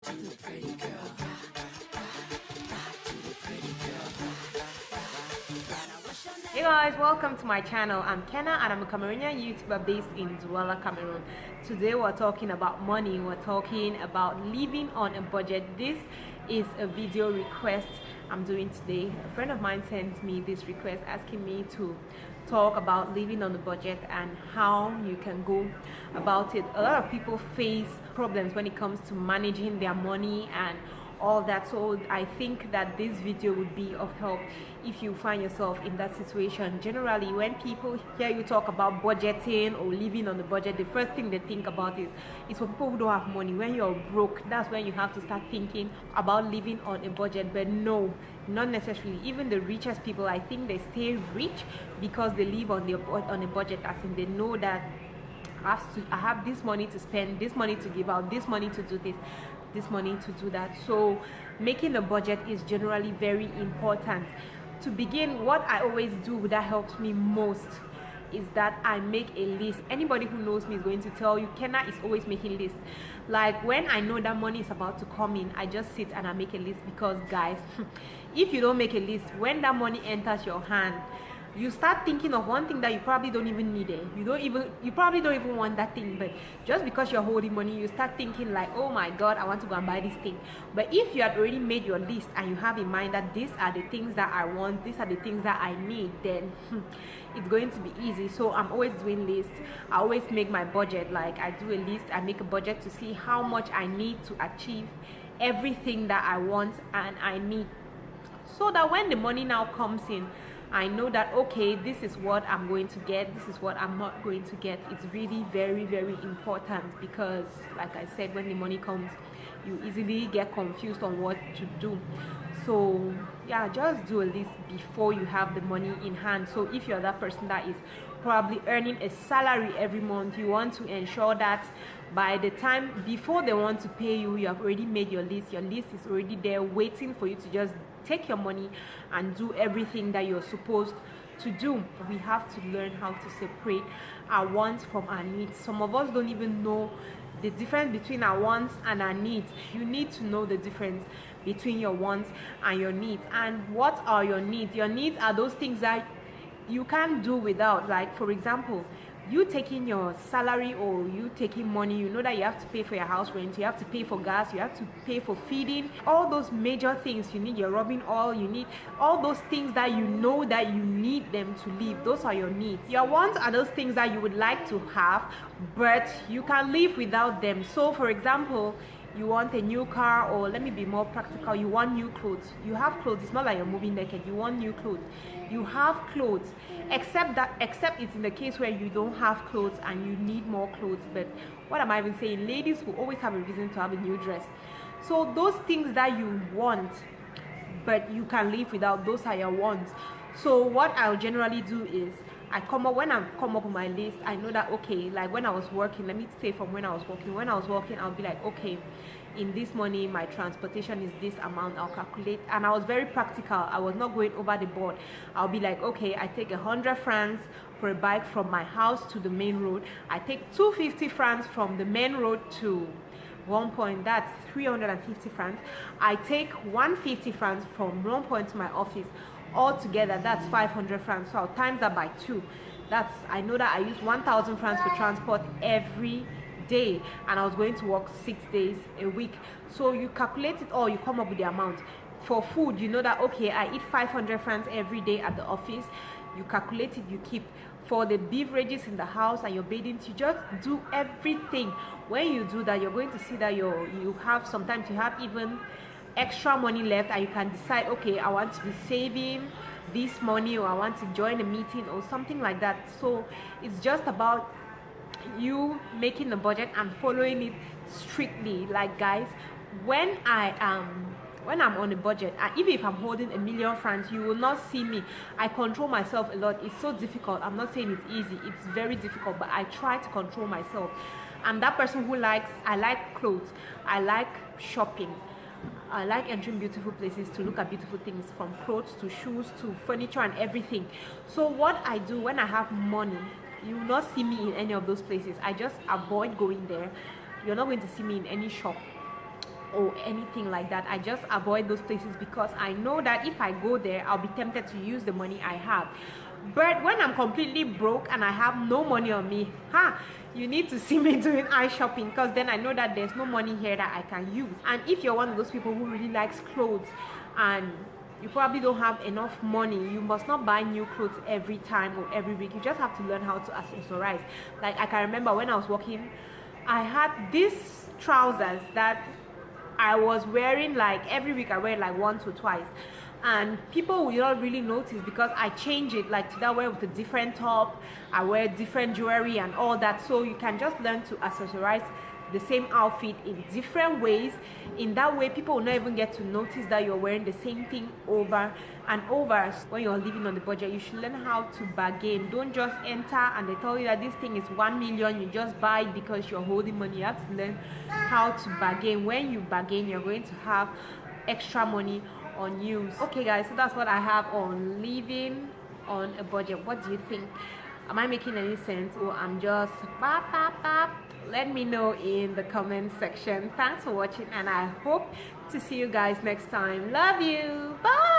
Hey guys, welcome to my channel. I'm Kenna and I'm a Cameroonian YouTuber based in Douala, Cameroon. Today we're talking about money. We're talking about living on a budget. This is a video request I'm doing today. A friend of mine sent me this request asking me to talk about living on a budget and how you can go about it. A lot of people face problems when it comes to managing their money and all that, so I think that this video would be of help if you find yourself in that situation. Generally, when people hear you talk about budgeting or living on a budget, the first thing they think about is for people who don't have money. When you're broke, that's when you have to start thinking about living on a budget. But no, not necessarily. Even the richest people, I think they stay rich because they live on a budget, as in they know that I have this money to spend, this money to give out, this money to do this money to do that. So making a budget is generally very important. To begin, what I always do that helps me most is that I make a list. Anybody who knows me is going to tell you Kenna is always making lists. Like when I know that money is about to come in, I just sit and I make a list, because guys, if you don't make a list, when that money enters your hand, you start thinking of one thing that you probably don't even need it. You probably don't even want that thing, but just because you're holding money, you start thinking like, oh my god, I want to go and buy this thing. But if you had already made your list and you have in mind that these are the things that I want, these are the things that I need, then it's going to be easy. So I'm always doing lists. I always make my budget. Like I do a list, I make a budget to see how much I need to achieve everything that I want and I need, so that when the money now comes in, I know that okay, this is what I'm going to get, this is what I'm not going to get. It's really very, very important, because like I said, when the money comes, you easily get confused on what to do. So yeah, just do a list before you have the money in hand. So if you're that person that is probably earning a salary every month, you want to ensure that by the time before they want to pay you, you have already made your list. Your list is already there waiting for you to just take your money and do everything that you're supposed to do. We have to learn how to separate our wants from our needs. Some of us don't even know the difference between our wants and our needs. You need to know the difference between your wants and your needs. And what are your needs? Your needs are those things that you can't do without. Like for example, you taking your salary or you taking money, you know that you have to pay for your house rent, you have to pay for gas, you have to pay for feeding, all those major things. You need your rubbing oil, you need all those things that you know that you need them to live. Those are your needs. Your wants are those things that you would like to have, but you can live without them. So for example, you want a new car, or let me be more practical, you want new clothes. You have clothes. It's not like you're moving naked. You want new clothes. You have clothes, except it's in the case where you don't have clothes and you need more clothes. But what am I even saying? Ladies will always have a reason to have a new dress. So those things that you want but you can live without, those are your wants. So what I'll generally do is when I come up with my list, I know that okay, like when I was working, let me say from when I was working, I'll be like, okay, in this money my transportation is this amount. I'll calculate, and I was very practical. I was not going over the board. I'll be like, okay, I take 100 francs for a bike from my house to the main road. I take 250 francs from the main road to one point, that's 350 francs. I take 150 francs from one point to my office. Altogether, that's 500 francs. So I'll times that by 2. I know that I use 1,000 francs for transport every day, and I was going to work 6 days a week. So you calculate it all, you come up with the amount. For food, you know that okay, I eat 500 francs every day at the office. You calculate it, you keep. For the beverages in the house and your bathing, you just do everything. When you do that, you're going to see that sometimes you have even extra money left, and you can decide, okay, I want to be saving this money, or I want to join a meeting or something like that. So it's just about you making a budget and following it strictly. Like guys, when I'm on a budget, and even if I'm holding 1,000,000 francs, you will not see me. I control myself a lot. It's so difficult. I'm not saying it's easy, it's very difficult, but I try to control myself. I'm that person who I like clothes, I like shopping, I like entering beautiful places to look at beautiful things, from clothes to shoes to furniture and everything. So what I do when I have money, you will not see me in any of those places. I just avoid going there. You're not going to see me in any shop. or anything like that. I just avoid those places because I know that if I go there, I'll be tempted to use the money I have. But when I'm completely broke and I have no money on me, you need to see me doing eye shopping, because then I know that there's no money here that I can use. And if you're one of those people who really likes clothes and you probably don't have enough money, you must not buy new clothes every time or every week. You just have to learn how to accessorize. Like, I can remember when I was working, I had these trousers that I was wearing like every week. I wear like once or twice, and people will not really notice because I change it. Like today I wear with a different top, I wear different jewelry and all that. So you can just learn to accessorize the same outfit in different ways. In that way, people will not even get to notice that you're wearing the same thing over and over. When you're living on the budget, you should learn how to bargain. Don't just enter and they tell you that this thing is 1 million, you just buy it because you're holding money. You have to learn how to bargain. When you bargain, you're going to have extra money on you. Okay guys, so that's what I have on living on a budget. What do you think? Am I making any sense, or I'm just let me know in the comment section. Thanks for watching, and I hope to see you guys next time. Love you. Bye.